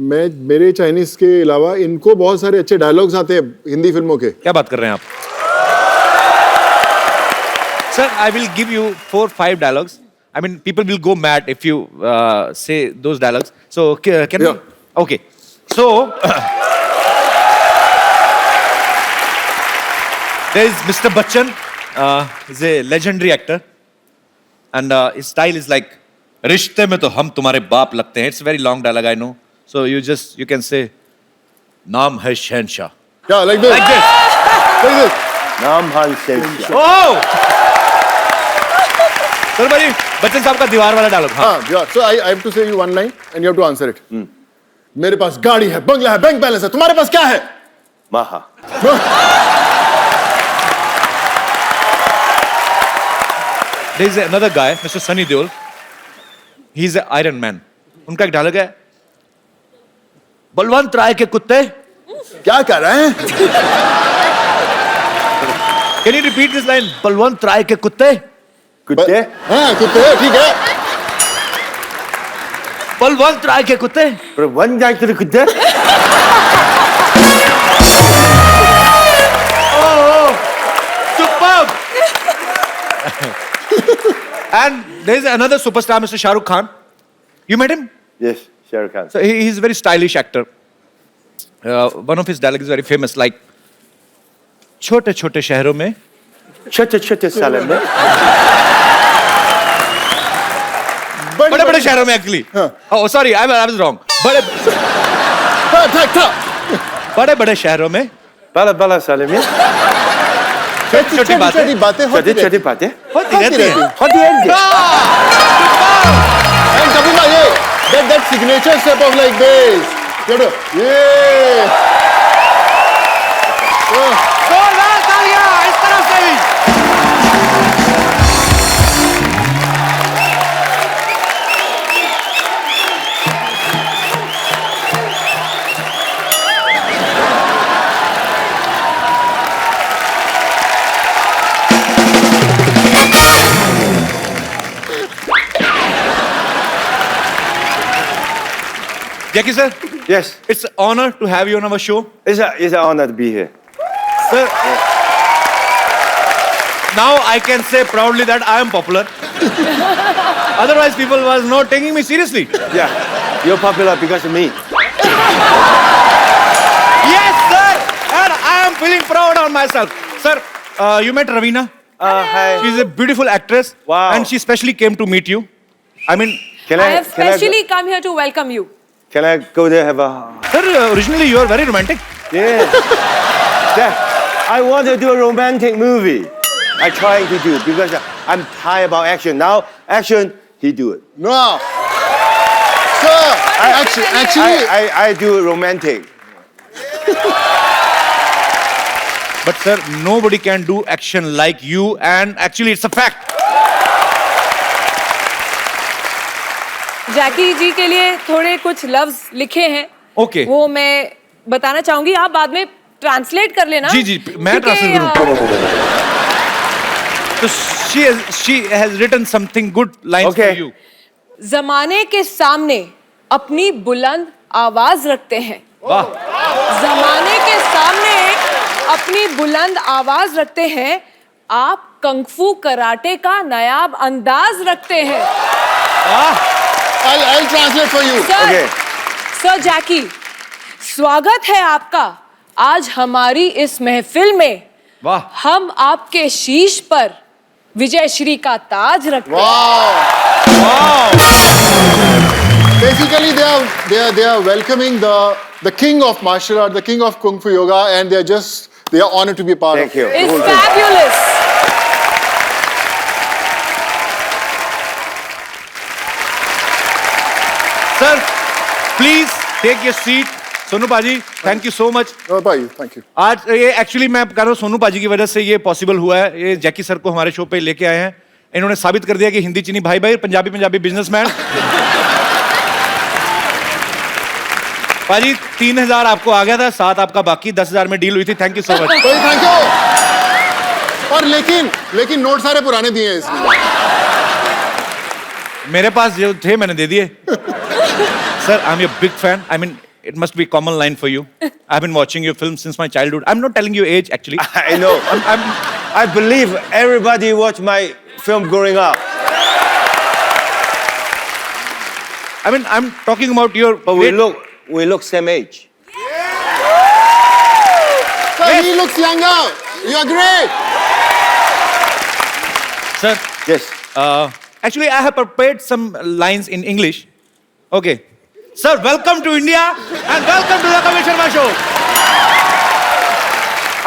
मैं मेरे चाइनीज के अलावा इनको बहुत सारे अच्छे डायलॉग्स आते हैं हिंदी फिल्मों के। क्या बात कर रहे हैं आप? Sir, I will give you 4-5 dialogues. I mean, people will go mad if you say those dialogues. So, can we? Okay. So, there is Mr. Bachchan. He's a legendary actor. And his style is like, रिश्ते में तो हम तुम्हारे बाप लगते हैं. It's a very long dialogue, I know. So, you can say, नाम है शहनशाह. Yeah, like this. Like this. Like this. नाम है शहनशाह. Oh! सर भाई बच्चन साहब का दीवार वाला डायलॉग. हाँ, yeah. So I have to say you one line and you have to answer it. मेरे पास गाड़ी है, बंगला है, बैंक बैलेंस है. तुम्हारे पास क्या है? Maha. There is another guy, Mr. Sunny Deol. He's an Iron Man. उनका एक डायलॉग है, बलवंत राय के कुत्ते. क्या कर रहे हैं? Can you repeat this line? Balwant राय के कुत्ते. कुत्ते? हाँ, कुत्ते, ठीक है. बलवंत राय के कुत्ते. बलवंत राय के कुत्ते? Oh, superb. And there is another superstar, Mr. Shah Rukh Khan. You met him? Yes, Shah Rukh Khan. So he's a very stylish actor. One of his dialogues is very famous, like, छोटे छोटे शहरों में छोटे छोटे सालों में बड़े बड़े शहरों में actually. Oh, sorry, I was wrong. बड़े बड़े शहरों में बड़ा बड़ा सालों में छोटी छोटी बातें छोटी छोटी बातें होती रहती हैं. होती रहती हैं. And Kapila, yeah, that signature step of like this. Yeah. जोरदार तालियां इस तरफ से भी. Jackie sir, Yes, it's an honor to have you on our show. it's an honor to be here. Sir, now I can say proudly that I am popular. Otherwise, people was not taking me seriously. Yeah, you're popular because of me. Yes, sir, and I am feeling proud on myself. Sir, you met Raveena. Hi. She's a beautiful actress. Wow. And she specially came to meet you. I mean, Can I have can specially come here to welcome you. Can I go there have a? sir, originally you are very romantic. Yeah. Yeah. I want to do a romantic movie. I trying to do because I'm tired about action. Now action, he do it. No. Sir, actually, I do romantic. But sir, nobody can do action like you, and actually it's a fact. जैकी जी के लिए थोड़े कुछ लफ्ज लिखे हैं. Okay. वो मैं बताना चाहूंगी, आप बाद में ट्रांसलेट कर लेना. जी, मैं क्योंकि, translate So she has written something good lines Okay. for you. जमाने के सामने अपनी बुलंद आवाज रखते हैं. वाह. जमाने के सामने अपनी बुलंद आवाज रखते हैं. आप कंगफू कराटे का नायाब अंदाज रखते हैं. I'll translate for you. Sir, Okay. Sir Jackie, स्वागत है आपका आज हमारी इस महफिल में. वाह. हम आपके शीश पर विजय श्री का ताज रखते हैं. Wow. Basically, they are welcoming the king of martial art, the king of kung fu yoga, and they are honored to be a part Thank of. you. It's fabulous. Sir, please take your seat. Sonu पाजी, thank you so much. Oh, bye. Thank you. आज ये actually मैं कह रहा हूँ सोनू पाजी की वजह से ये पॉसिबल हुआ है. ये जैकी सर को हमारे शो पे लेके आए हैं. इन्होंने साबित कर दिया कि हिंदी चीनी भाई भाई, पंजाबी बिजनेसमैन. पाजी 3,000 आपको आ गया था, 7 आपका बाकी, 10,000 में डील हुई थी. Thank you so much. Thank you. और लेकिन नोट सारे पुराने दिए हैं इसमें. मेरे पास जो थे मैंने दे दिए. Sir, I am your big fan. I mean it must be common line for you. I've been watching your films since my childhood. I'm not telling you age actually. I know. I believe everybody watched my film growing up. I mean, I'm talking about your. But we look same age. Sir, he looks younger. You're great. Sir, Yes. actually, I have prepared some lines in English. Okay. Sir, welcome to India and welcome to the Kapil Sharma Show.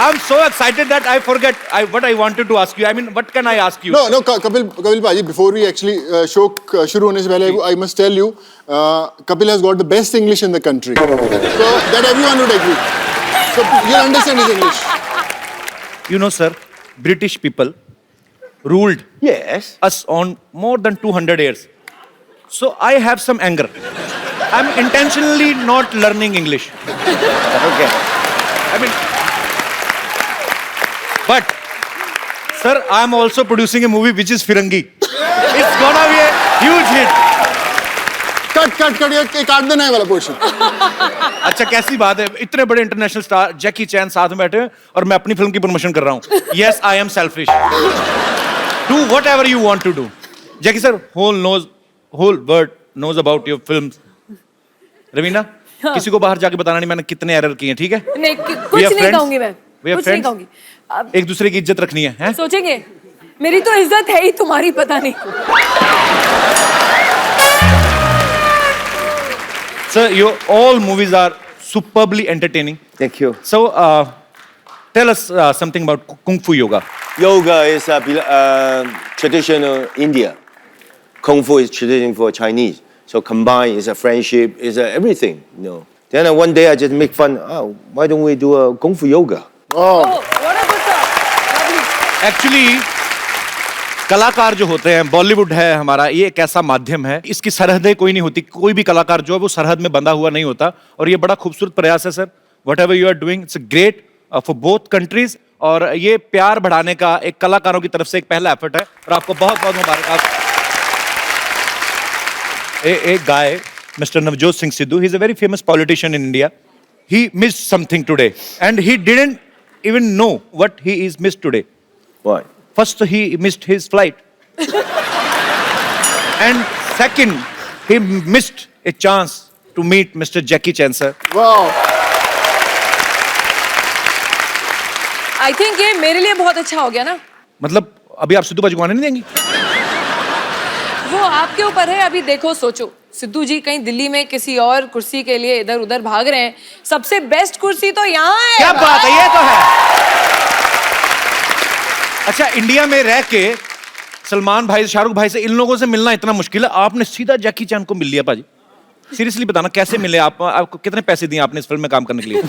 I'm so excited that I forget what I wanted to ask you. I mean, what can I ask you? No, Kapil Paji, before we actually show shuru hone se pehle, I must tell you, Kapil has got the best English in the country. So that everyone would agree. So you understand his English. You know, sir, British people ruled Yes. us on more than 200 years. So I have some anger. I'm intentionally not learning English. Okay. I mean, but, sir, I'm also producing a movie which is Firangi. It's gonna be a huge hit. Cut, ये काट देना है वाला portion. अच्छा कैसी बात है इतने बड़े इंटरनेशनल स्टार जैकी चैन साथ में बैठे हैं और मैं अपनी फिल्म की प्रमोशन कर रहा हूँ. Yes, I am selfish. Do whatever you want to do. Jackie sir, whole world knows about your films. Raveena, किसी को बाहर जाके बताना नहीं मैंने कितने एरर किए हैं, ठीक है? नहीं कुछ नहीं कहूंगी मैं. कुछ नहीं कहूंगी. एक दूसरे की इज्जत रखनी है, हैं? सोचेंगे मेरी तो इज्जत है ही तुम्हारी पता नहीं. Sir, your all movies are superbly entertaining. Thank you. So, tell us something about Kung Fu Yoga. Yoga is traditional India. Kung Fu is traditional for Chinese. So combined is a friendship, is a everything. You know. Then one day I just make fun. Oh, why don't we do a Kung Fu Yoga? Oh. What a good thought. Lovely. Actually, कलाकार जो होते हैं बॉलीवुड है हमारा ये एक ऐसा माध्यम है इसकी सरहदें कोई नहीं होती कोई भी कलाकार जो है वो सरहद में बंधा हुआ नहीं होता और ये बड़ा खूबसूरत प्रयास है sir whatever you are doing it's great for both countries और ये प्यार बढ़ाने का एक कलाकारों की तरफ से एक पहला एफर्ट है और आपको बहुत बहुत मुबारक. एक गाय mister Navjot Singh Sidhu he is a very famous politician in India he missed something today and he didn't even know what he is missed today. What? First, he missed his flight. And second, he missed a chance to meet Mr. Jackie Chan, sir. Wow. I think ये मेरे लिए बहुत अच्छा हो गया ना. मतलब अभी आप सिद्धू बाजी को आने नहीं देंगी? वो आपके ऊपर है. अभी देखो सोचो सिद्धू जी कहीं दिल्ली में किसी और कुर्सी के लिए इधर उधर भाग रहे हैं. सबसे बेस्ट कुर्सी तो यहाँ है. क्या बात है ये तो है. अच्छा इंडिया में रह के सलमान भाई शाहरुख भाई से इन लोगों से मिलना इतना मुश्किल है आपने सीधा जैकी चैन को मिल लिया पाजी. सीरियसली बताना कैसे मिले आपको कितने पैसे दिए आपने इस फिल्म में काम करने के लिए?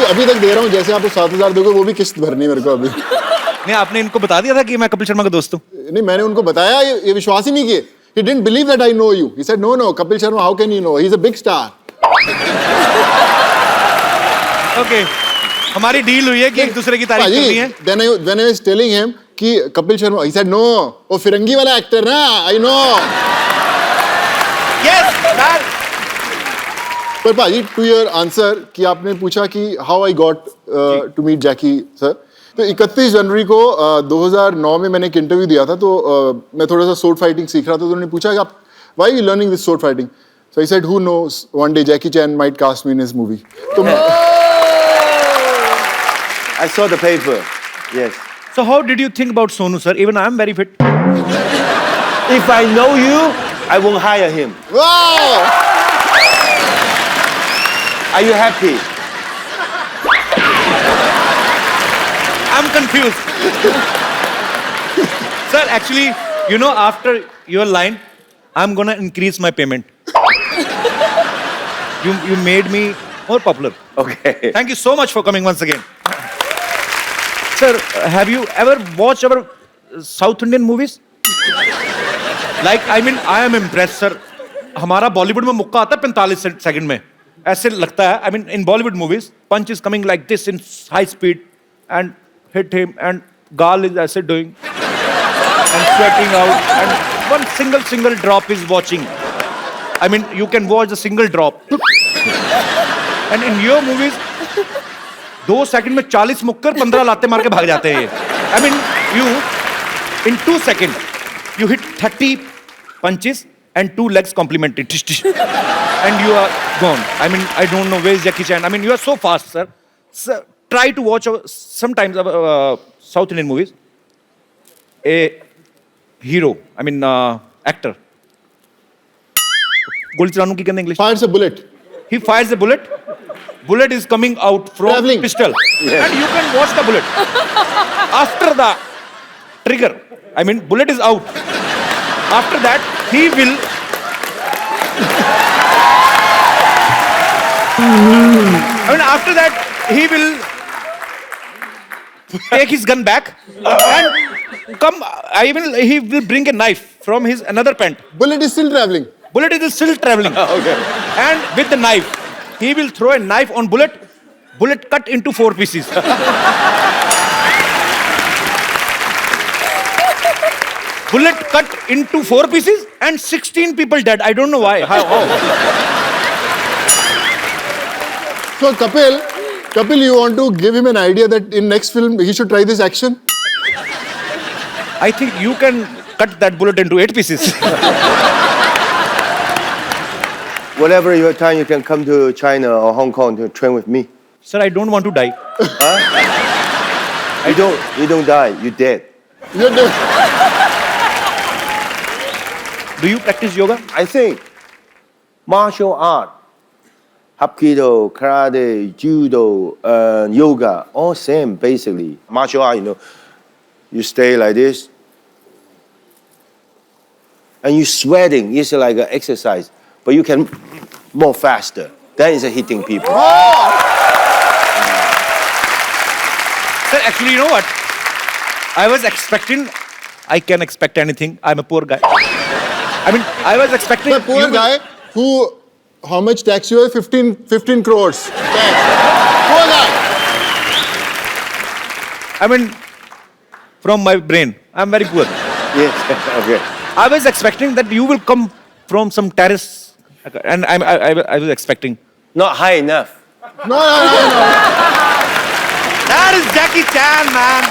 अभी तक दे रहा हूँ जैसे आपको 7,000 दोगे वो भी किस्त भरनी मेरे को अभी. नहीं आपने इनको बता दिया था कि मैं कपिल शर्मा का दोस्त हूँ? नहीं मैंने उनको बताया ये विश्वास ही नहीं किए. He didn't believe that I know you. He said no Kapil Sharma how can you know? He's a big star. Okay. हमारी डील हुई है कि एक दूसरे की तारीफ करनी है. When I was telling him कि Kapil Sharma, he said no, वो फिरंगी वाला एक्टर ना, I know. Yes, that. पर भाजी to your answer कि आपने पूछा कि how I got to meet Jackie sir. तो 31 जनवरी को 2009 में मैंने एक इंटरव्यू दिया था तो मैं थोड़ा सा sword fighting सीख रहा था तो उन्होंने पूछा कि आप why are you learning this sword fighting? So I said who knows one day Jackie Chan might cast me in his movie. तो I saw the paper. Yes. So how did you think about Sonu sir? Even I am very fit. If I know you, I won't hire him. wow. Are you happy? I'm confused. Sir, actually, you know, after your line, I'm gonna increase my payment. You made me more popular. Okay. Thank you so much for coming once again. Sir, have you ever watched our South Indian movies? Like, I mean, I am impressed, sir. हमारा बॉलीवुड में मुक्का आता है 45 second में. ऐसे लगता है. I mean, in Bollywood movies, punch is coming like this in high speed and hit him and Gal is ऐसे doing and sweating out and one single drop is watching. I mean, you can watch a single drop. And in your movies 2 second में 40 मुक्कर 15 लाते मार के भाग जाते हैं ये. I mean you in 2 second you hit 30 punches and 2 legs complementary tish, tish, and you are gone. I mean, I don't know where is Jackie Chan. I mean, you are so fast, sir. Sir, try to watch sometimes South Indian movies. A hero, I mean actor. गोली चलाने की कहते हैं English. Fires a bullet. He fires a bullet. Bullet is coming out from Traveling. pistol, and you can watch the bullet. After the trigger, I mean, bullet is out. After that, he will. I mean, after that, he will take his gun back and come. He will bring a knife from his another pant. Bullet is still traveling. Bullet is still traveling. Okay. And with the knife, he will throw a knife on bullet. Bullet cut into 4 pieces. Bullet cut into 4 pieces and 16 people dead. I don't know why. How? So Kapil, you want to give him an idea that in next film he should try this action? I think you can cut that bullet into 8 pieces. Whatever your time, you can come to China or Hong Kong to train with me. Sir, I don't want to die. You don't die. You're dead. You're the- Do you practice yoga? I think martial art, Hapkido, karate, judo, yoga, all same basically. Martial art, you stay like this, and you sweating. It's like an exercise, but you can more faster. That is hitting people. Sir, actually, you know what? I was expecting. I can expect anything. I'm a poor guy. I mean, I was expecting. The poor you will- guy who, how much tax you have? 15 crores. Tax. Poor guy. I mean, from my brain, I'm very poor. Yes. Okay. I was expecting that you will come from some terrace, and I was expecting. Not high enough. No. That is Jackie Chan, man.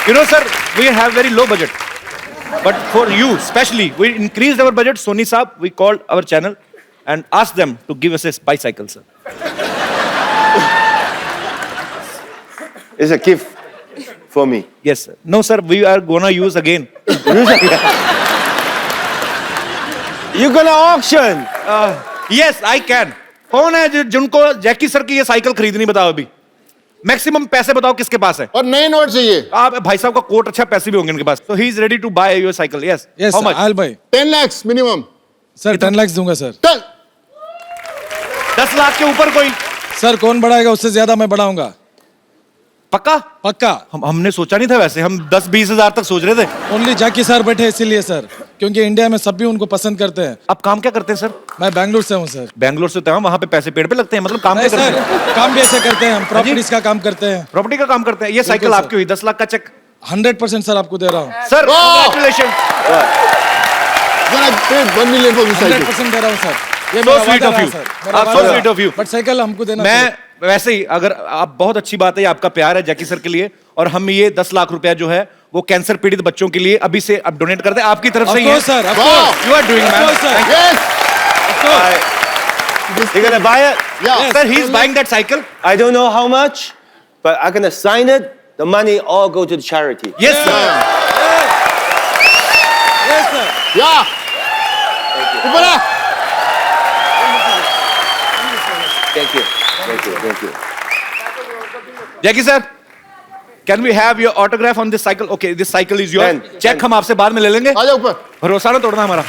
You know, sir, we have very low budget. But for you, especially, we increased our budget. Sony Saab, we called our channel and asked them to give us a bicycle, sir. It's a gift for me. Yes, sir. No, sir, we are gonna use again. You're gonna auction. Yes, I can. कौन है जिनको Jackie sir की ये cycle खरीदनी बताओ अभी maximum पैसे बताओ किसके पास है और नए नोट चाहिए. आप भाई साहब का कोट अच्छा पैसे भी होंगे इनके पास तो he is ready to buy your cycle yes Yes, how sir, much I'll buy. 10 lakhs minimum. Sir 10 lakhs दूंगा सर. चल. 10 लाख के ऊपर कोई सर कौन बढ़ाएगा उससे ज्यादा मैं बढ़ाऊंगा. पक्का पक्का. हमने सोचा नहीं था वैसे हम 10-20 हजार तक सोच रहे थे ओनली जैकी सर बैठे इसीलिए सर क्योंकि इंडिया में सभी उनको पसंद करते हैं. आप काम क्या करते हैं सर मैं बैंगलोर से हूँ सर. बैंगलोर से तो वहां पे पैसे पेड़ पे लगते हैं मतलब काम नहीं क्या करते हैं सर काम भी ऐसे करते हैं हम प्रॉपर्टीज का काम करते हैं. प्रॉपर्टी का काम करते हैं ये साइकिल सर. आपकी हुई 10 लाख का चेक 100% सर आपको दे रहा हूँ. सर वाह! Congratulation Then I paid 1 million for this cycle. 100% दे रहा हूँ सर. ये So मेरा sweet वादा of रहा you. सर. मेरा आप so वादा sweet रहा. of you. बट साइकिल हमको देना. मैं वैसे ही अगर आप बहुत अच्छी बात है ये आपका प्यार है जैकी सर के लिए और हम ये 10 लाख रुपया जो है वो कैंसर पीड़ित बच्चों के लिए अभी से अब डोनेट कर दे आपकी तरफ से ही है sir Wow! You are doing man sir. Yes. You're gonna buy it? Yeah. Sir he is buying that cycle I don't know how much, but I'm gonna sign it. The money all go to the charity. Yes sir Yes, sir. Yeah. ऊपर आ. Thank you. Thank you. Thank you. Jackie sir can we have your autograph on this cycle okay this cycle is your Then- check हम आपसे बाद में ले लेंगे आ जा ऊपर. भरोसा ना तोड़ना हमारा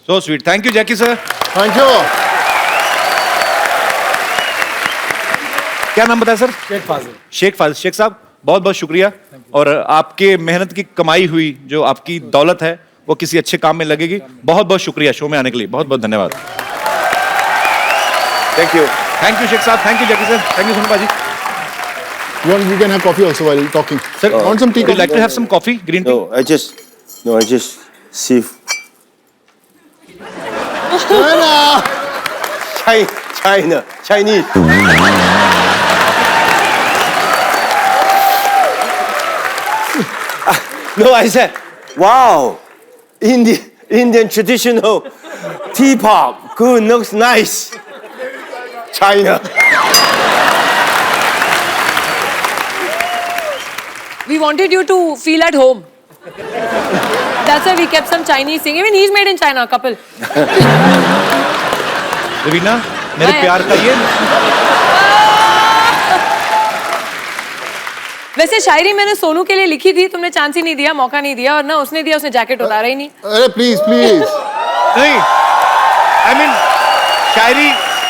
so sweet thank you Jackie sir Thank you. क्या नाम बताया सर शेख फाजिल. शेख साहब बहुत बहुत शुक्रिया और आपके मेहनत की कमाई हुई जो आपकी दौलत है वो किसी अच्छे काम में लगेगी बहुत बहुत शुक्रिया शो में आने के लिए बहुत बहुत धन्यवाद Thank you. Thank you Sheikh Sahab, thank you Jackie sir, thank you Sonu Baji. You can have coffee also while talking. Sir, want some tea? would you like to have some coffee, green tea? No, I just see Chinese. No, I said, wow, Indian traditional teapot, good, looks nice. China. We wanted you to feel at home. That's why we kept some Chinese thing. Even he's made in China, couple. Raveena, मेरे हाँ, प्यार का ये वैसे शायरी मैंने सोनू के लिए लिखी थी, तुमने चांस ही नहीं दिया, मौका नहीं दिया, और ना उसने दिया, उसने जैकेट उतारा ही नहीं. अरे प्लीज नहीं, I mean,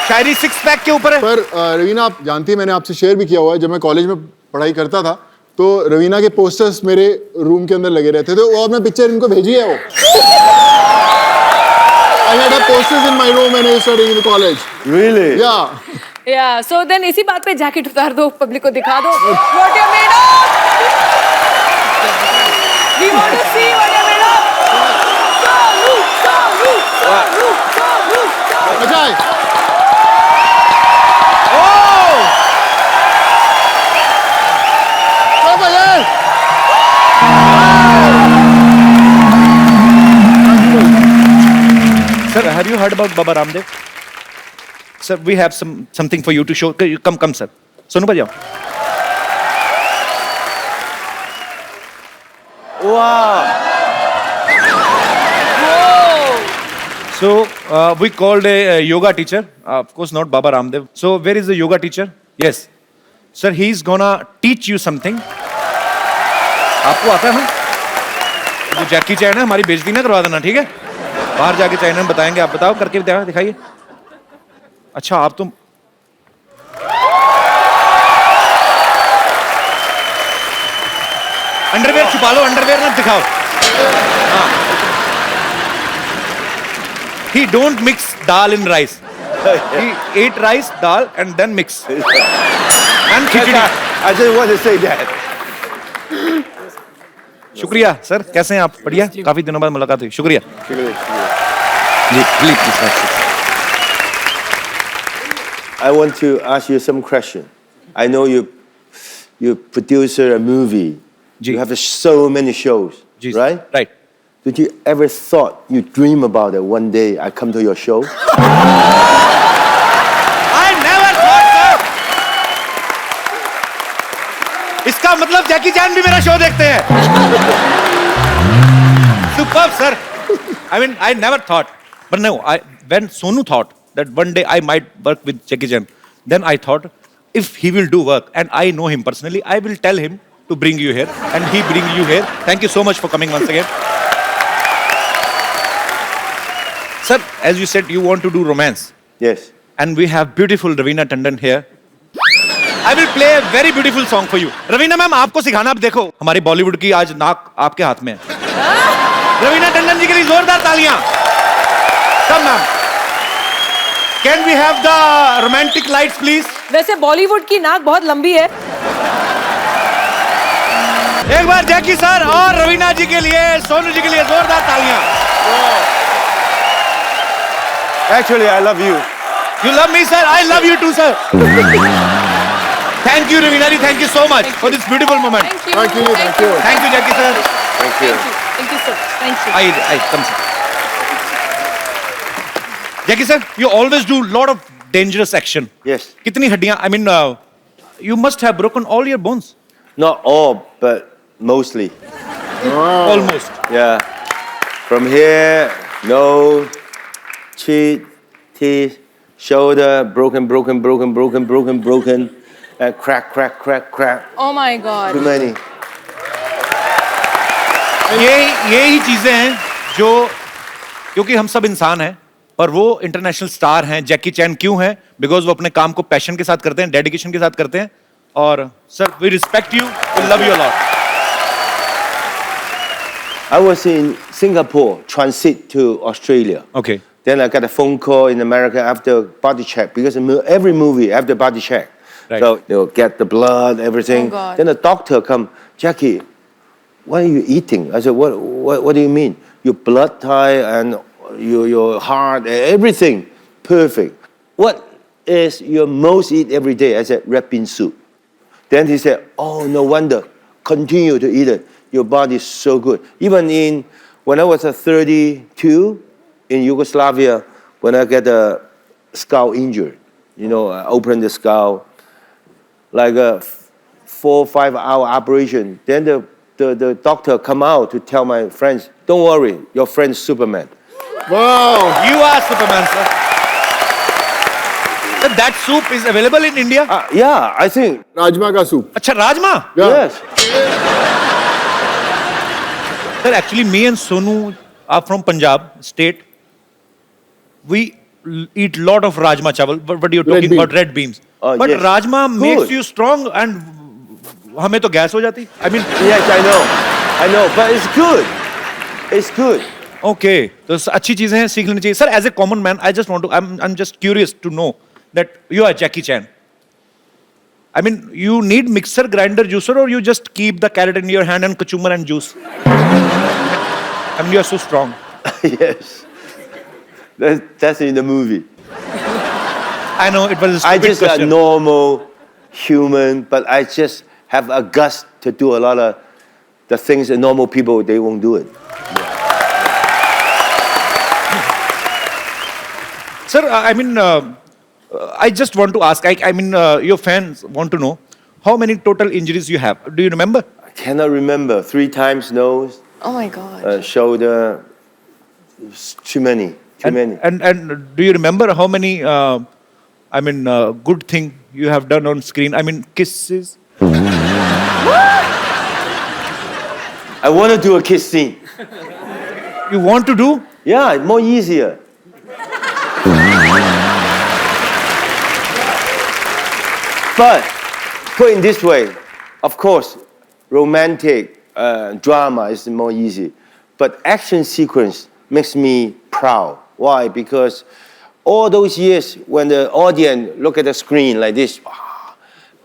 Shayari six pack के ऊपर है. पर रवीना, आप जानती हैं मैंने आपसे शेयर भी किया हुआ है, जब मैं कॉलेज में पढ़ाई करता था तो रवीना के पोस्टर्स मेरे रूम के अंदर लगे रहते थे, और मैं पिक्चर इनको भेजी है वो. I had posters in my room when I was studying in the college. Really? Yeah. Yeah, so then इसी बात पे जैकेट उतार दो, पब्लिक को दिखा दो. What you're made of? We want to see what you're made of. Soonu. अच्छा है. ओ भैया. Sir, have you heard about Baba Ramdev? Sir, we have something for you to show. Come, sir. Sonu भाई आओ. Wow. So we called a yoga teacher, of course not Baba Ramdev. So where is the yoga teacher? Yes, sir, he's gonna teach you something. आपको आता है ना? जो जैकी चैन है हमारी बेइज्जती ना करवा देना, ठीक है? बाहर जाके चैन में बताएंगे, आप बताओ करके दिखाइए. अच्छा आप तो अंडरवेयर छुपा लो, अंडरवेयर ना दिखाओ. हाँ. He don't mix dal in rice. He ate rice, dal, and then mix. And khichdi. I just want to say that. शुक्रिया सर, कैसे हैं आप? बढ़िया, काफी दिनों बाद मुलाकात हुई. शुक्रिया जी. Please I want to ask you some question. I know you produce a movie. जी. You have so many shows, जी. right? Right. Did you ever thought you dream about it one day I come to your show? I never thought, sir. इसका मतलब जैकी चैन भी मेरा show देखते हैं. Superb, sir. I mean, I never thought, but no, when Sonu thought that one day I might work with Jackie Chan, then I thought if he will do work and I know him personally, I will tell him to bring you here, and he bring you here. Thank you so much for coming once again. Sir, as you said, you want to do romance. Yes. And we have beautiful Raveena Tandon here. I will play a very beautiful song for you. Raveena ma'am, आपको सिखाना, आप देखो हमारी बॉलीवुड की आज नाक आपके हाथ में है. रवीना टंडन जी के लिए जोरदार तालियां. कम ma'am. Can we have the romantic lights, please? वैसे बॉलीवुड की नाक बहुत लंबी है. एक बार जैकी सर और रवीना जी के लिए, सोनू जी के लिए जोरदार तालियां. Actually, I love you. You love me, sir. I love you too, sir. Thank you, Raveena ji. Thank you so much for this beautiful moment. Thank you. Thank you. Thank you. Thank you, Jackie sir. Thank you. Thank you, sir. Thank you. I come, sir. Jackie sir, you always do lot of dangerous action. Yes. कितनी हड्डियां? I mean, you must have broken all your bones. Not all, but mostly. Almost. Yeah. From here, nose, cheek, teeth, shoulder, broken, crack. Oh my God. Too many. ये ही चीजें हैं जो, क्योंकि हम सब इंसान हैं, पर वो इंटरनेशनल स्टार हैं. जैकी चैन क्यों हैं? बिकॉज वो अपने काम को पैशन के साथ करते हैं, डेडिकेशन के साथ करते हैं. और sir, we respect you, we love you a lot. I was in Singapore, transit to Australia. Okay. Then I got a phone call in America after body check because every movie after body check. Right. So get the blood, everything. Oh, God. Then the doctor come, Jackie, what are you eating? I said, what do you mean? Your blood type and your heart, everything perfect. What is your most eat every day? I said, red bean soup. Then he said, oh, no wonder. Continue to eat it. Your body is so good. Even when I was 32 in Yugoslavia, when I get a skull injury, I opened the skull, like a 4 or 5 hour operation. Then the doctor come out to tell my friends, don't worry, your friend's Superman. Wow. You are Superman, sir. Sir, that soup is available in India? Yeah, I think. Rajma ka soup. Acha, Rajma? Yeah. Yes. Sir, actually, me and Sonu are from Punjab state. We eat lot of Rajma chawal, but you're talking bean. about red beans. But Yes. Rajma makes Good. you strong and हमें तो gas हो जाती. I mean, Yes, I know, but it's good. It's good. okay. तो अच्छी चीजें हैं, सीख लेनी चाहिए. Sir, as a common man, I'm just curious to know that you are Jackie Chan. I mean, you need mixer, grinder, juicer, or you just keep the carrot in your hand and kachumar and juice. I mean, you are so strong. Yes. That's in the movie. I know it was a I stupid just a question. normal human, but I just have a guts to do a lot of the things that normal people, they won't do it. Sir, I mean, I just want to ask, I mean, your fans want to know how many total injuries you have. Do you remember? I cannot remember. 3 times nose, Oh my God. shoulder. It's too many. Too many. And do you remember how many, good thing you have done on screen? I mean, kisses. I want to do a kiss scene. You want to do? Yeah, more easier. But put in this way, of course, romantic drama is more easy. But action sequence makes me proud. Why? Because all those years when the audience look at the screen like this,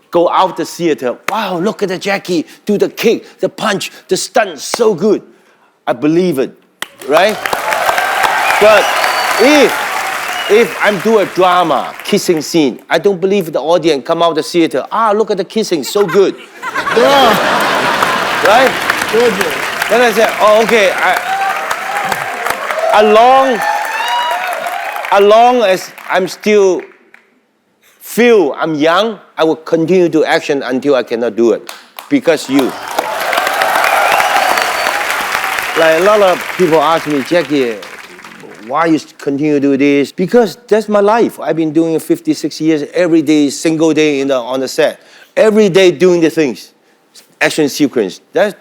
go out the theater, wow, look at the Jackie, do the kick, the punch, the stunt, so good. I believe it, right? But if I'm doing a drama, kissing scene, I don't believe the audience come out the theater, look at the kissing, so good. Right? Then I said, oh, okay, as long as I'm still feel I'm young, I will continue to action until I cannot do it. Because you. Like a lot of people ask me, Jackie, why you continue to do this? Because that's my life. I've been doing it 56 years, every day, single day on the set. Every day doing the things. Action sequence. That,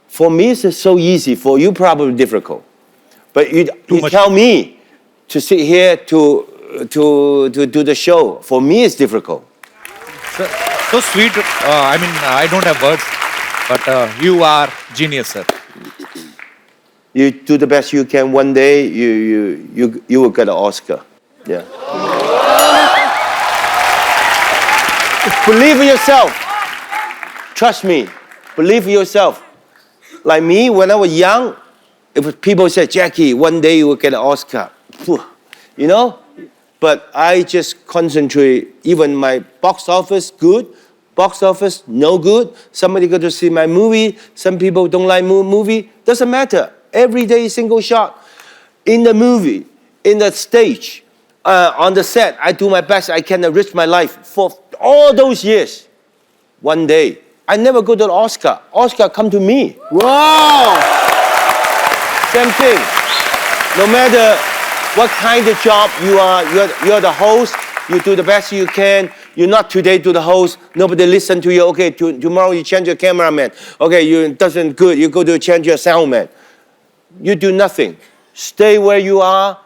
for me, it's so easy. For you, probably difficult. But you tell me to sit here to do the show. For me, it's difficult. So sweet. I don't have words, but you are genius, sir. You do the best you can. One day, you will get an Oscar. Yeah. Believe in yourself. Trust me. Believe in yourself. Like me, when I was young, if people say, Jackie, one day you will get an Oscar. You know? But I just concentrate. Even my box office, good. Box office, no good. Somebody go to see my movie. Some people don't like movie. Doesn't matter. Every day, single shot. In the movie, in the stage, on the set, I do my best. I can enrich my life for all those years. One day, I never go to the Oscar. Oscar come to me. Wow. Same thing. No matter what kind of job you are, you're the host. You do the best you can. You're not today to the host. Nobody listen to you. Okay, tomorrow you change your cameraman. Okay, you doesn't good. You go to change your sound man. You do nothing. Stay where you are.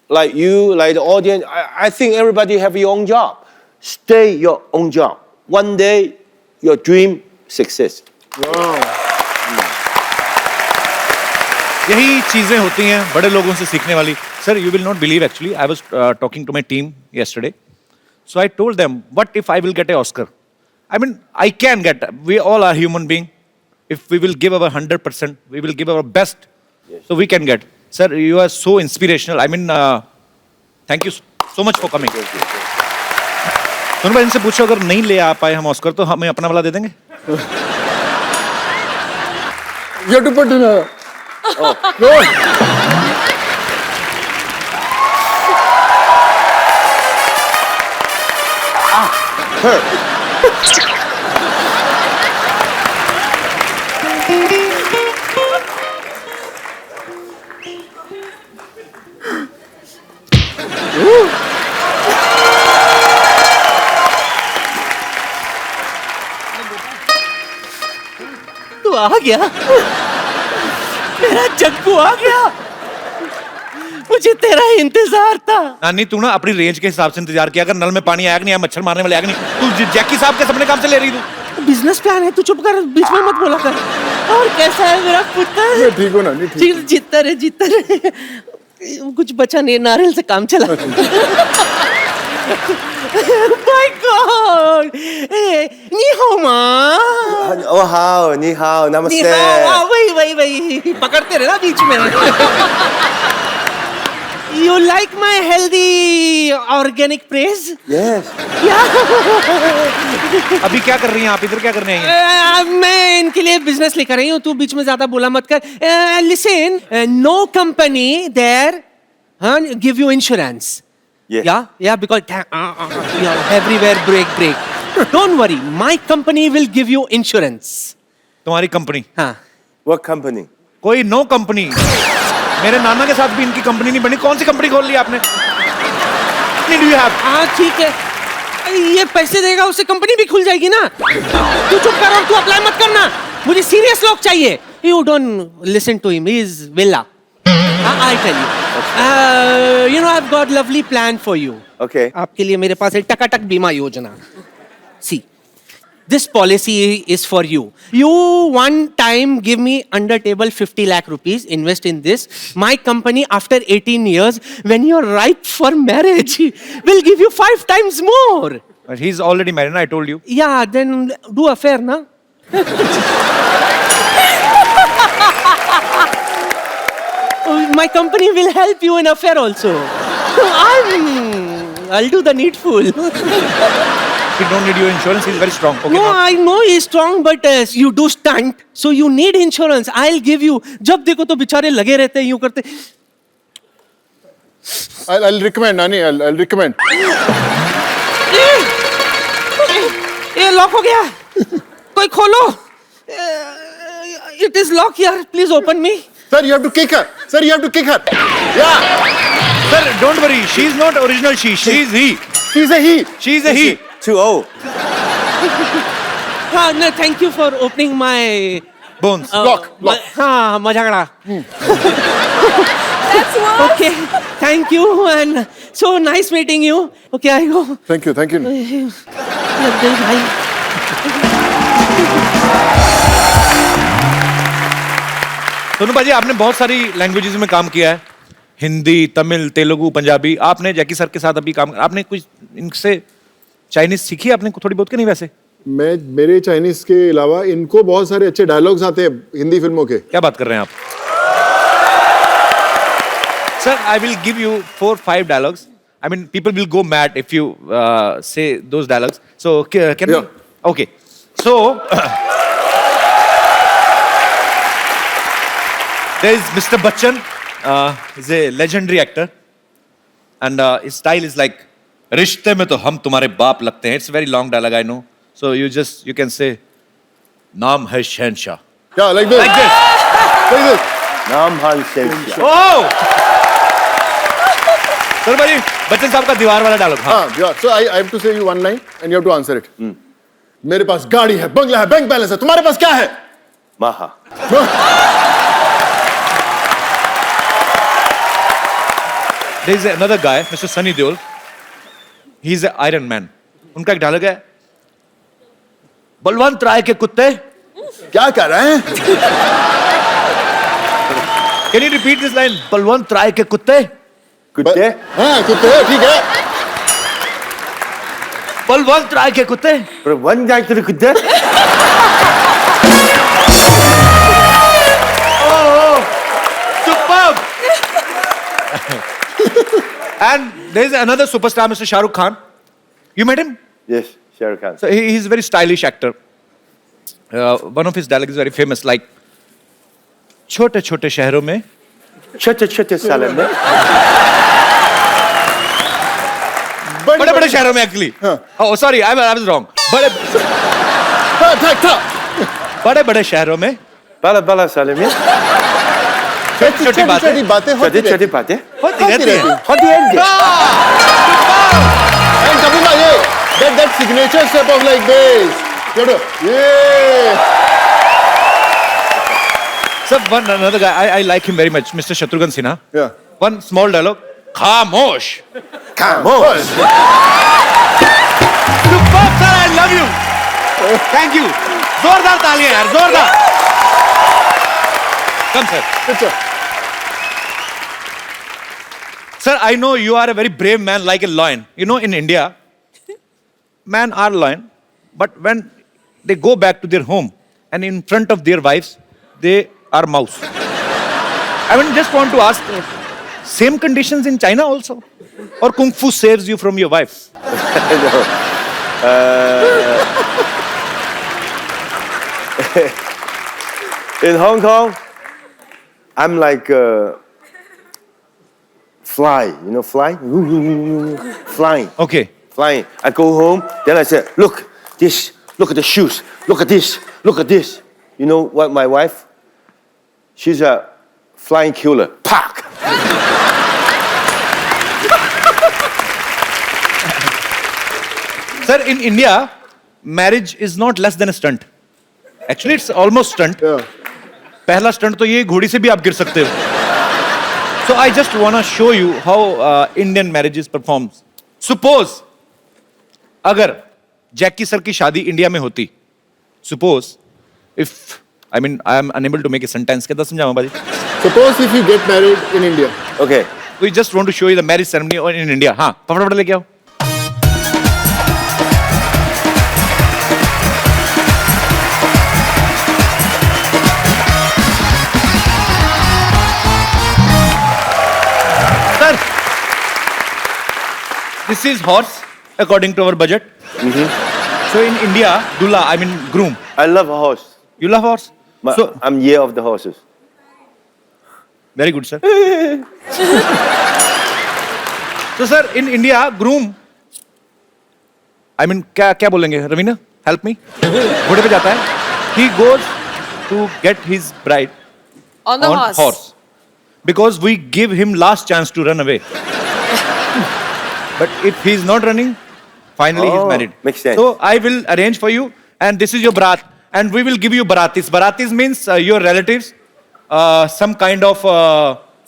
Like you, like the audience. I think everybody have your own job. Stay your own job. One day, your dream success. Wow. यही चीजें होती हैं बड़े लोगों से सीखने वाली. Sir, you will not believe actually. I was talking to my team yesterday. So I told them, what if I will get an Oscar? I mean, I can get. We all are human being. If we will give our 100%, we will give our best. So we can get. Sir, you are so inspirational. I mean, thank you so much for coming. Sonu भाई इनसे पूछो अगर नहीं ले आ पाए हम Oscar तो हमें अपना वाला दे देंगे. You have to put in a. No. तू आ गया, मेरा जग्गू आ गया, मुझे तेरा इंतजार था. नानी तू ना अपनी रेंज के हिसाब से इंतजार किया अगर नल में पानी आया कि नहीं आया मच्छर मारने वाले आया कि नहीं. तू जैकी साहब के सपने काम से ले रही तू. बिजनेस प्लान है, तू चुप कर, बीच में मत बोला कर. और कैसा है मेरा पुत्र? ठीक हो ना? नहीं ठीक. जीतता रहे, जीतता रहे. कुछ बचा नहीं, नारियल से काम चला. My God! नी हाओ माँ. Oh, how, ni hao, knee namaste. हाओ. वही पकड़ते रहे ना बीच में. You like my healthy organic praise? Yes. Yeah. अभी क्या कर रही हैं आप? इधर क्या करने आई हैं? मैं इनके लिए बिजनेस लेकर आई हूँ. तू बीच में ज्यादा बोला मत कर. Listen, no company there give you insurance. Yes. Yeah, because everywhere break. Don't worry, my company will give you insurance. तुम्हारी कंपनी? हाँ. What company? कोई नो कंपनी. मेरे नाना के साथ भी इनकी कंपनी नहीं बनी. कौन सी कंपनी खोल ली आपने? Do you have? हाँ ठीक है. ये पैसे देगा उससे कंपनी भी खुल जाएगी ना. तू चुप कर और तू अप्लाई मत करना. मुझे सीरियस लोग चाहिए. You don't listen to him. He is villa. I tell you. You know I've got lovely plan for you. Okay. आपके लिए मेरे पास एक टकाटक बीमा योजना. See, this policy is for you. You one time give me under table 50 lakh rupees, invest in this. My company after 18 years, when you're ripe for marriage, will give you 5 times more. He's already married. I told you. Yeah, then do affair, na? My company will help you in affair also. I'll do the needful. He don't need your insurance. He's very strong. Okay. No, now. I know he's strong, but you do stunt, so you need insurance. I'll give you. जब देखो तो बेचारे लगे रहते हैं यूं करते. I'll recommend, Nani. I'll recommend. ये लॉक हो गया. कोई खोलो. It is locked here. Please open me. Sir, you have to kick her. Sir, you have to kick her. Yeah. Sir, don't worry. She's not original she. She's he. She's a he. She's a he. Too old. No, thank you for opening my Bones. Lock. हाँ मजागड़ा. That's what. Okay, thank you and so nice meeting you. Okay, I go. Thank you. Thank you. लग गई भाई. सोनू भाजी आपने बहुत सारी languages में काम किया है. हिंदी, तमिल, तेलुगु, पंजाबी. आपने जैकी सर के साथ अभी काम. आपने कुछ इनसे चाइनीज सीखी आपने थोड़ी बहुत कि नहीं वैसे? मेरे चाइनीज के अलावा इनको बहुत सारे अच्छे डायलॉग्स आते हैं हिंदी फिल्मों के. क्या बात कर रहे हैं आप? Sir, I will give you 4-5 dialogues. I mean, people will go mad if you say those dialogues. So, can we? Yeah. Okay. So, there is Mr. Bachchan. He's a legendary actor. And his style is like, रिश्ते में तो हम तुम्हारे बाप लगते हैं. It's a very long dialogue, I know. So, you can say, नाम है शहनशाह. Yeah, like this. Like this. Like this. Namhan Shensha. Oh! Sir भाई बच्चन साहब का दीवार वाला डायलॉग. हाँ. Yeah. So I have to say you one line and you have to answer it. मेरे पास गाड़ी है, बंगला है, बैंक बैलेंस है. तुम्हारे पास क्या है? Maha. There is another guy, Mr. Sunny Deol. He's an Iron Man. उनका एक डायलॉग है, बलवंत राय के कुत्ते क्या कर रहे हैं? Can you repeat this line? Balwant राय के कुत्ते. कुत्ते? हाँ कुत्ते ठीक है. बलवंत राय के कुत्ते. But one guy to the कुत्ते? Superb. And there is another superstar, Mr. Shah Rukh Khan. You met him? Yes, Shah Rukh Khan. So he's a very stylish actor. One of his dialogues is very famous, like छोटे छोटे शहरों में छोटे साले में. बड़े बड़े शहरों में actually. Oh sorry, I was wrong. बड़े बड़े शहरों में बाला साले में. छोटी छोटी बातें बातें होती रहती छोटी बातें. होती रहती हैं. होती है. And Kapil bhai, that signature step of like this. You know, yeah. Sir, another guy, I like him very much, Mr. Shatrughan Sinha. Yeah. One small dialogue. Khamosh. Vamos. Superb, sir, I love you. Thank you. जोरदार तालियां यार, जोरदार. Come, sir. It's a, Sir, I know you are a very brave man like a lion. You know, in India, men are lion, but when they go back to their home and in front of their wives, they are mouse. I mean, just want to ask, same conditions in China also? Or Kung Fu saves you from your wife? In Hong Kong, I'm like fly. You know, fly? Flying. Okay. Flying. I go home, then I say, look, this, look at the shoes, look at this, look at this. You know what, my wife? She's a flying killer. Pack! Sir, in India, marriage is not less than a stunt. Actually, it's almost stunt. yeah. पहला stunt तो ये घोड़ी से भी आप गिर सकते हो. So I just wanna show you how Indian marriages performs. Suppose अगर जैकी सर की शादी इंडिया में होती, suppose if I mean I am unable to make a sentence, कैसे समझाऊँ बाजी? Suppose if you get married in India. Okay. We just want to show you the marriage ceremony in India. हाँ, फटाफट लेके आओ. Sir, this is horse according to our budget. So in India, Dula, I mean groom. I love a horse. You love horse? But So I'm year of the horses. very good, sir. So sir, in India, groom. I mean, क्या बोलेंगे? Ravina, help me. घोड़े पे जाता है. He goes to get his bride On the on horse. Because we give him last chance to run away. But if he's not running, finally he's Oh, married. makes sense. So I will arrange for you, and this is your barat, and we will give you baratis. Baratis means your relatives, some kind of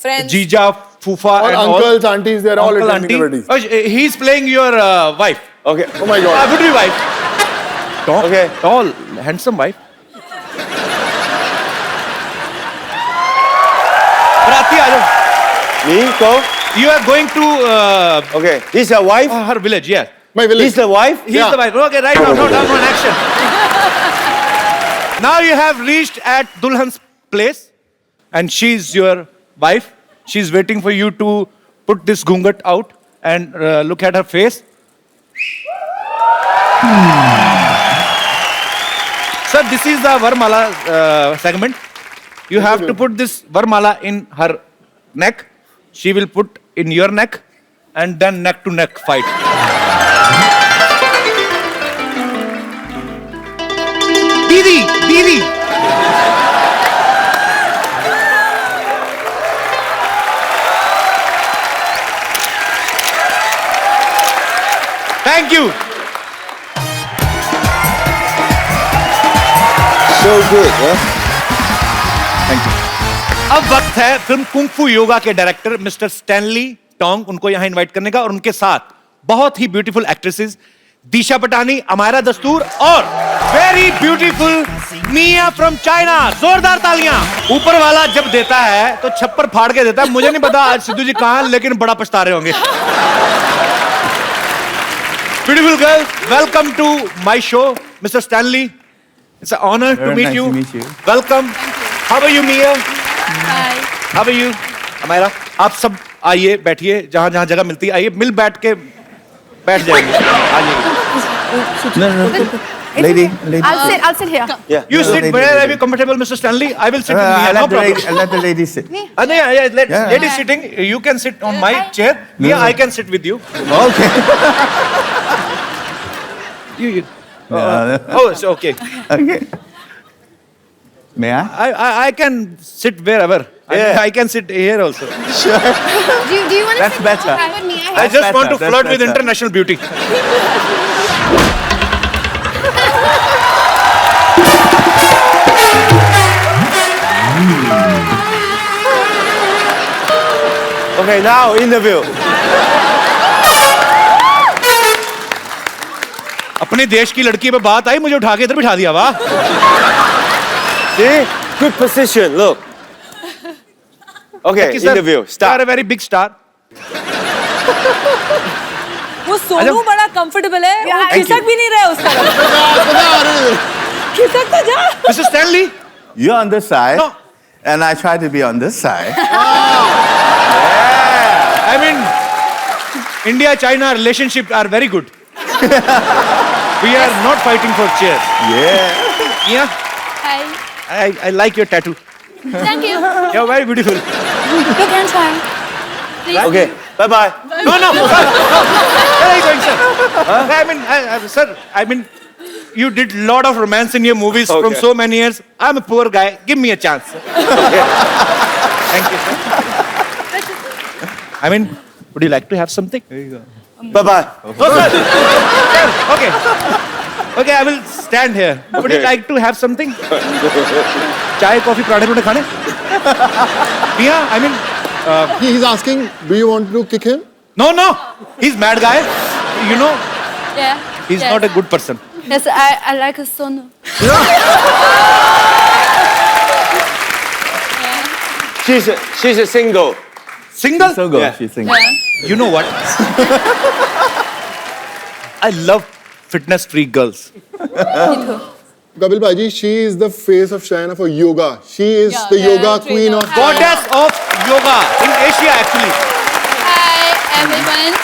Friends. jija, fufa, Or and uncles, all. aunties, they're all Uncle, attending auntie. the weddings. Oh, he's playing your wife. Okay. Oh my God. Would be wife. Tall, Okay. tall, handsome wife. Barati, aa jao. Me, go. You are going to Okay. This is a wife. her village, yeah. My This village. is the wife. He's Yeah. the wife. Okay, right now, no, down on action. Now you have reached at Dulhan's place, and she's your wife. She's waiting for you to put this gungat out and look at her face. Sir, this is the Varmala segment. You have to put this Varmala in her neck. She will put in your neck, and then neck to neck fight. Didi, Didi. Thank you. So good, huh? Thank you. अब वक्त है film kung फू योगा के director mister Stanley Tong उनको यहां invite करने का और उनके साथ बहुत ही ब्यूटीफुल एक्ट्रेसेस दिशा पटानी, अमायरा दस्तूर और very beautiful Mia from China. जोरदार तालियां। ऊपर वाला जब देता है तो छप्पर फाड़ के देता है। मुझे नहीं पता आज सिद्धू जी कहां हैं, लेकिन बड़ा पछता रहे होंगे। Beautiful girls, welcome to my show, Mr. Stanley. It's an honor to Very meet nice you. to meet you. Welcome. How are you, Mia? Hi. How are you? Amayra, आप सब आइए, बैठिए, जहां जहां जगह मिलती है आइए, मिल बैठ के बैठ जाएंगे। आइए। No, no. Lady. I'll sit here. Yeah. You sit wherever you comfortable, Mr. Stanley. I will sit with Mia, no problem. Let the lady sit. Yeah, lady sitting. You can sit on my chair. Mia, I can sit with you. Okay. You. No. Oh, it's okay. Okay. May I? I can sit wherever. Yeah. I can sit here also. Sure. Do you want to That's sit better. with me? I just better, want to that's flirt with better. international beauty. Okay, now interview. अपने देश की लड़की पे बात आई, मुझे उठा के इधर बिठा दिया। वाह। See? Good position. Look. Okay, interview. Star, a Start. very big star. वो सोनू बड़ा कंफर्टेबल है, वो खिसक भी नहीं रहे उस तरफ। खिसक तो जा। Mr. Stanley. You're on this side. No. And I try to be on this side. I mean, India-China relationship are very good. We are not fighting for chairs. Yeah. Yeah, Hi. I like your tattoo. Thank you. You're very beautiful. You can try. Please. Okay, bye bye. No, no, sir. Where are you going, sir? I mean, sir, I mean, you did lot of romance in your movies from Okay. so many years. I'm a poor guy. Give me a chance. Thank you, sir. I mean, would you like to have something? Bye bye. No, sir. Sir, okay. Okay, I will stand here. Would you Okay. like to have something? Chai, coffee, पराठे वराठे खाने? Yeah, I mean, He's asking, do you want to kick him? no, no. He's mad guy. You know, Yeah. he's yes. not a good person. Yes, I like Sonu. She's a single. Single? So good. Yeah. She's single. Yeah. You know what? I love fitness freak girls. Me too. Kapil Bhaji, she is the face of China for yoga. She is Yeah, the yeah, yoga queen trainer. of Goddess of yoga in Asia, actually. Hi everyone.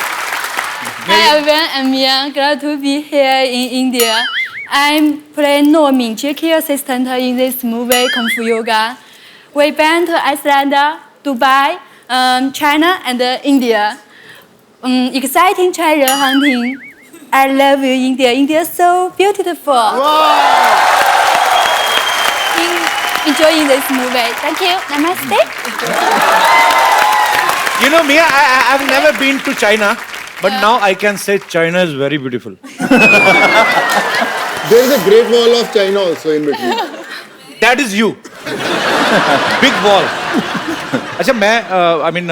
Hi everyone. I'm Mia. Glad to be here in India. I'm playing No Mingjie care assistant in this movie Kung Fu Yoga. We been to Iceland, Dubai, China, and India. Exciting treasure hunting. I love you, India. India is so beautiful. Enjoying this movie. Thank you. Namaste. You know, Mia, I've never been to China, but now I can say China is very beautiful. There is a Great Wall of China also in between. That is you. Big wall. अच्छा मैं I mean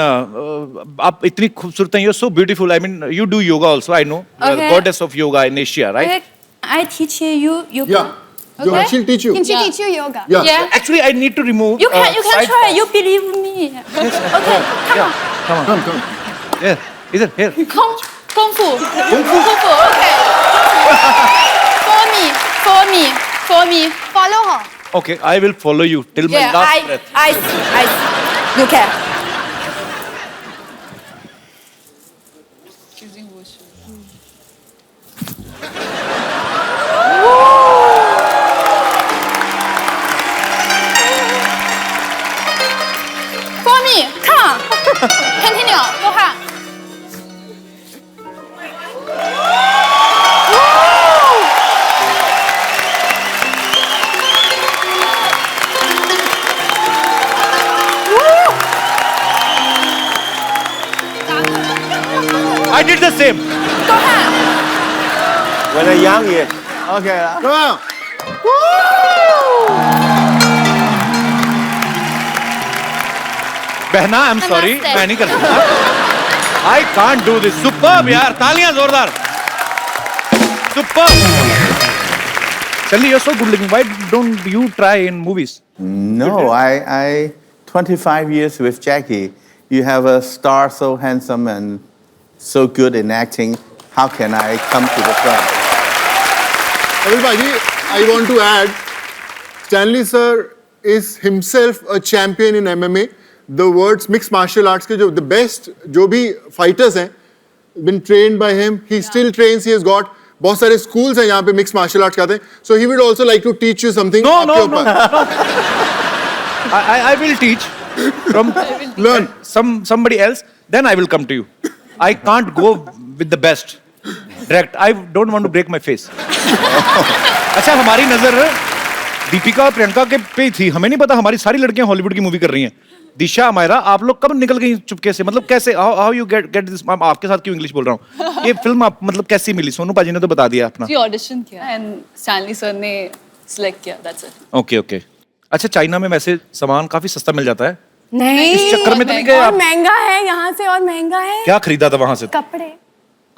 आप इतनी खूबसूरत हैं, you're so beautiful. I mean you do yoga also. I know. You're the Okay. goddess of yoga in Asia, right? Okay, I teach you yoga. Yeah. Okay. She'll teach you. Can she teach you yoga? Yeah. Yeah. Actually, I need to remove. You can side try. part. You believe me. Okay, come on. Come, come. Yeah, either here. Kung fu. Kung fu. Okay. For me. Follow her. Okay, I will follow you till my Yeah, last breath. I see. You can. For me. Come on. Continue. Go ahead. I did the same. Go ahead. When I'm young, yes. Okay. Come on. बहना, I'm sorry, Namaste. मैं नहीं कर सकता. I can't do this. Superb यार, तालियां जोरदार. Super. Stanley, you're so good looking. Why don't you try in movies? No, I 25 years with Jackie. You have a star so handsome and so good in acting. How can I come to the front? Abel Bhaji, I want to add, Stanley sir is himself a champion in MMA. The words mixed martial arts के the best जो भी fighters हैं, been trained by him. He still trains. He has got बहुत सारे schools हैं यहाँ पे mixed martial arts खाते हैं. So he would also like to teach you something. No, आपके no, no, ऊपर. no. I will teach from Learn. somebody else. Then I will come to you. I can't go with the best. Direct. I don't want to break my face. अच्छा हमारी नजर दीपिका और प्रियंका के पे ही थी. हमें नहीं पता हमारी सारी लड़कियां हॉलीवुड की मूवी कर रही हैं. दिशा मायरा आप लोग कब निकल गई चुपके से? मतलब कैसे? How you get this? आपके साथ क्यों इंग्लिश बोल रहा हूँ? ये फिल्म आप मतलब कैसी मिली? सोनू पाजी ने तो बता दिया अपना. जी ऑडिशन किया एंड स्टैनली सर ने सिलेक्ट किया, दैट्स इट. Okay okay. अच्छा चाइना में वैसे सामान काफी सस्ता मिल जाता है. नहीं, इस चक्कर में तो नहीं गए और आप? महंगा है यहाँ से, और महंगा है. क्या खरीदा था वहां से? कपड़े.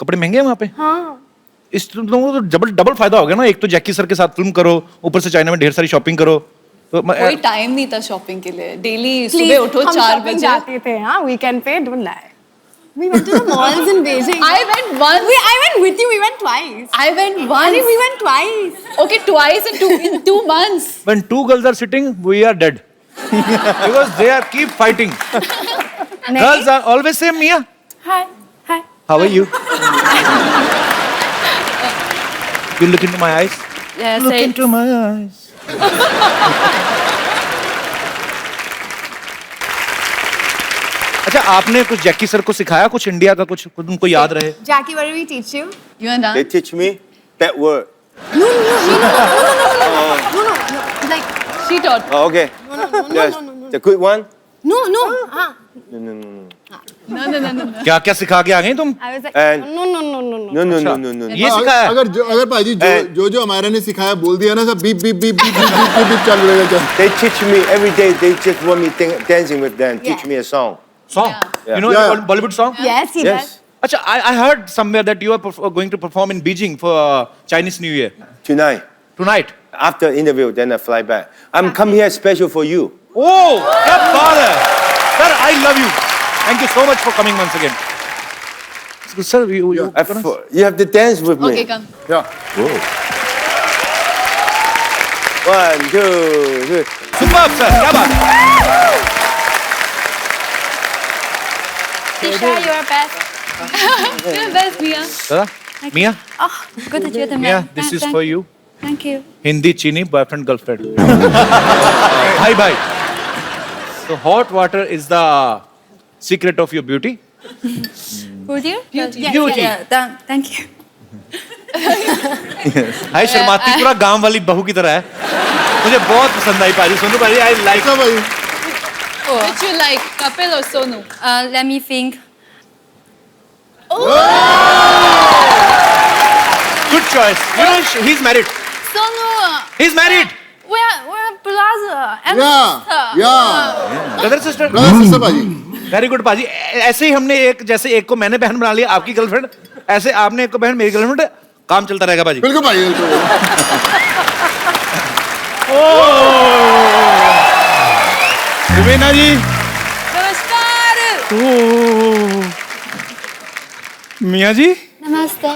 कपड़े महंगे हैं वहाँ पे? हाँ. इस तुम लोगों को तो डबल फायदा हो गया ना. एक तो जैकी सर के साथ फिल्म करो, ऊपर से चाइना में ढेर सारी शॉपिंग करो. तो कोई टाइम नहीं था शॉपिंग के लिए. डेली सुबह उठो 4 बजे जाते थे. हाँ, वीकेंड पे. Don't lie. We went to the malls in Beijing. I went once. I went with you. We went twice. I went once. We went twice. Okay, twice in 2 months. when two girls are sitting, we are dead. Because they are keep fighting. Girls are always say, Mia, Hi. Hi. how are you? You look into my eyes. Yes, Look into my eyes. अच्छा आपने कुछ Jackie sir को सिखाया कुछ India का कुछ उनको याद रहे? Jackie, what did we teach you? You and They Dan? teach me backward. No. Like She taught. Oh, okay. Yes. The good one? no. No. No. क्या क्या सिखा के आ गई तुम? I was like And- no. No. ये सिखाया? अगर भाजी Eh. जो हमारा ने सिखाया बोल दिया ना सब beep beep beep beep beep beep beep चालू रहेगा. They teach me every day. They just want me dancing with them. Teach Yeah. me a song. Song? Yeah. You know Yeah. Bollywood song? Yes, he Yes. does. अच्छा I heard somewhere that you are going to perform in Beijing for Chinese New Year Tonight. tonight. After interview, then I fly back. I'm come here special for you. Oh, क्या बात है? Sir, I love you. Thank you so much for coming once again. Sir, you You have to dance with me. Okay, come. Yeah. One, two, three. superb sir, क्या बात है? Tisha, you're best. You're the best, Mia. दादा, Mia, Oh, 我觉得 Mia, this is for you. Thank you. Hindi chini boyfriend girlfriend. Bye. So hot water is the secret of your beauty. Would you? Beauty. Yeah, Beauty. Yeah. Thank you. हाय शर्माती पूरा गांव वाली बहू की तरह है. मुझे बहुत पसंद आई पाजी. सोनू पाजी, I like. अच्छा भाई. Which you like, Kapil or Sonu? Let me think. Good choice. You know he's married. Sonu, He's married. we're brother and sister. Yeah. Brother sister. Brother sister भाजी. वेरी गुड पाजी. ऐसे ही हमने एक जैसे एक को मैंने बहन बना लिया आपकी गर्लफ्रेंड, ऐसे आपने एक को बहन मेरी गर्लफ्रेंड. काम चलता रहेगा पाजी. बिल्कुल भाई बिल्कुल. रुबीना जी. नमस्कार. मियाँ जी. Namaste.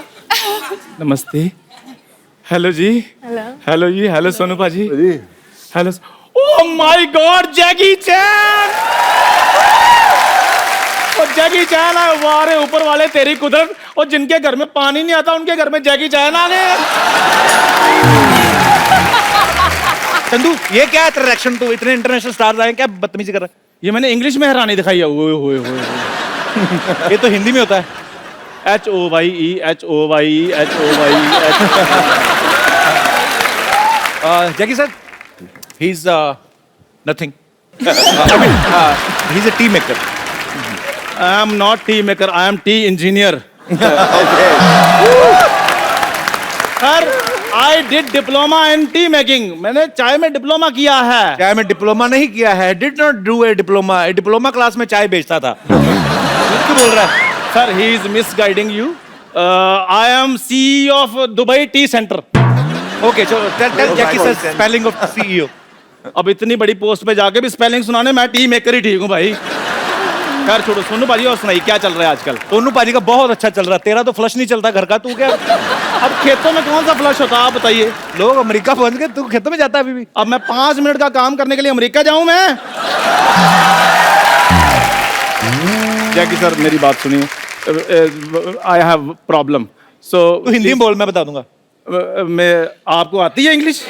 नमस्ते. हेलो जी. हेलो जी. हेलो सोनू पाजी. हेलो. ओह माय गॉड, जैकी चैन. और जैकी चैन है. वाह रे ऊपर वाले तेरी कुदरत. और जिनके घर में पानी नहीं आता उनके घर में जैकी चैन आ गए. चंदू ये क्या है तेरा रिएक्शन? तो इतने इंटरनेशनल स्टार्स आए, क्या बदतमीजी कर रहा ये मैंने इंग्लिश में हैरानी दिखाई है. ओए होए होए. है? ये तो हिंदी में होता है. HOYE HOYE HOYE. Jackie sir, he is nothing. He is a T maker. I am not tea maker. I am tea engineer. Sir, I did diploma in tea making. मैंने चाय में डिप्लोमा किया है. चाय में डिप्लोमा नहीं किया है. Did not do a diploma. Diploma class में चाय बेचता था. क्यों बोल रहा है? Sir, he is misguiding you. I am CEO of Dubai Tea Center. Okay, so tell Jackie sir spelling of CEO. अब इतनी बड़ी पोस्ट पे जाके भी स्पेलिंग सुनाने, मैं टी मेकर ही ठीक हूँ भाई। खैर छोड़ो, सोनू भाजी और सुनाई क्या चल रहा है आजकल? सोनू पाजी का बहुत अच्छा चल रहा है, तेरा तो फ्लश नहीं चलता घर का, तू क्या? अब खेतों में कौन सा फ्लश होता है आप बताइए? लोग अमेरिका पहुंच गए, तू खेतों में जाता है अभी भी? अब मैं 5 मिनट का काम करने के लिए अमेरिका जाऊं मैं? जैकी सर मेरी बात सुनिए, आई हैव प्रॉब्लम, सो तू हिंदी में बोल, मैं बता दूंगा। मैं, आपको आती है इंग्लिश?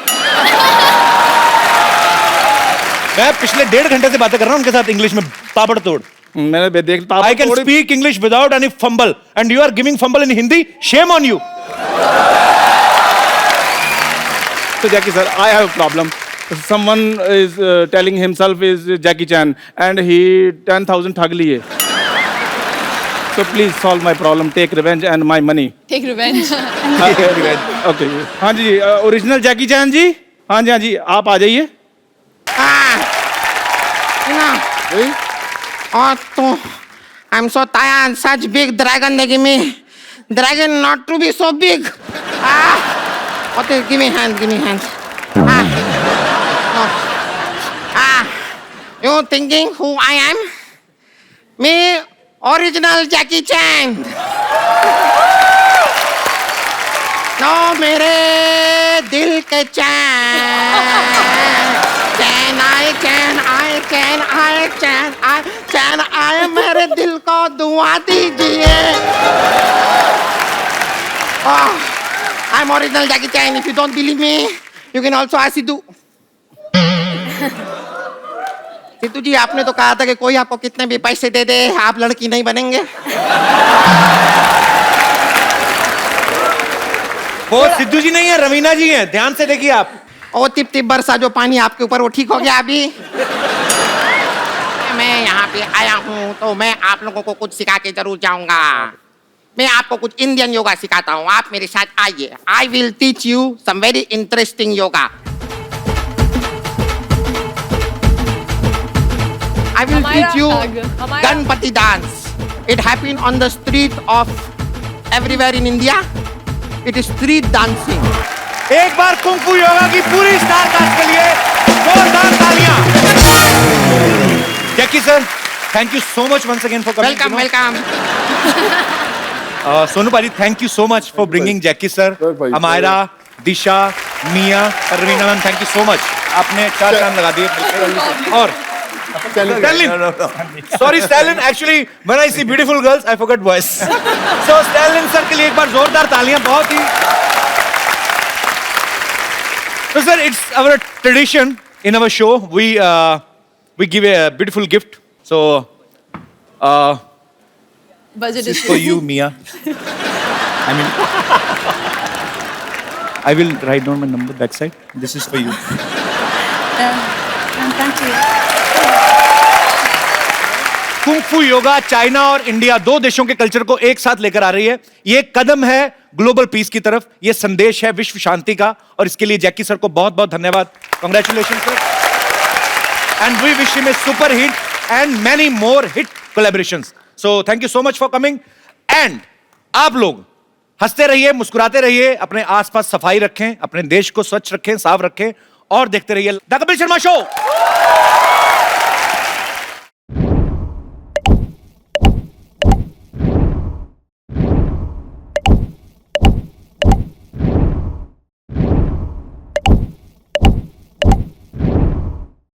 मैं पिछले 1.5 घंटे से बातें कर रहा हूँ उनके साथ इंग्लिश में ताबड़तोड़। मैंने देखता, I can speak English without any fumble, and you are giving fumble in Hindi. Shame on you. So Jackie sir, I have a problem. Someone is telling himself is Jackie Chan, and he 10,000 ठग लिए. So please solve my problem. Take revenge and my money. Take revenge. Okay. हाँ जी, original जैकी चैन जी, हाँ जी, आप आ जाइए। Oh, I'm so tired. Such big dragon they give me. Dragon not to be so big. Okay, give me hand. No. You thinking who I am? Me, original Jackie Chan. No, मेरे दिल के चैन, चैन आए मेरे दिल को दुआ दीजिए। I'm original Jackie Chan. If you don't believe me, you can also ask Sidhu. Sidhu जी, आपने तो कहा था कि कोई आपको कितने भी पैसे दे दे, आप लड़की नहीं बनेंगे। वो सिद्धू जी नहीं है, रवीना जी हैं, ध्यान से देखिए आप। ओ टिप टिप बरसा जो पानी आपके ऊपर, वो ठीक हो गया अभी? मैं यहाँ पे आया हूँ तो मैं आप लोगों को कुछ सिखा के जरूर जाऊंगा। मैं आपको कुछ इंडियन योगा सिखाता हूँ, आप मेरे साथ आइए। I will teach you some very interesting yoga. I will teach you Ganpati dance. It happened on the street of everywhere in India. It is street dancing. एक बार कुंफू योगा की पूरी स्टार कास्ट के लिए जोरदार तालियां। Jackie sir, thank you so much once again for coming. Welcome. Sonu Paaji, thank you so much for bringing Jackie sir, Amayra, Disha, Miya, Raveena ma'am, thank you so much. आपने 4 चांद लगा दिए। और Sorry, Stalin. Actually, when I see beautiful girls, I forget boys. So Stalin sir के लिए एक बार जोरदार तालियां। बहुत ही। So sir, it's our tradition in our show. We give a beautiful gift. So Budget this is is for you, Mia. I mean, I will write down my number backside. This is for you. Thank you. Kung fu yoga China और India, 2 देशों के culture को एक साथ लेकर आ रही है। ये कदम है ग्लोबल पीस की तरफ, ये संदेश है विश्व शांति का, और इसके लिए जैकी सर को बहुत बहुत धन्यवाद। Congratulation sir, and we wish him a super hit and many more hit collaborations. So thank you so much for coming. And आप लोग हंसते रहिए, मुस्कुराते रहिए, अपने आसपास सफाई रखें, अपने देश को स्वच्छ रखें, साफ रखें, और देखते रहिए द कपिल शर्मा शो।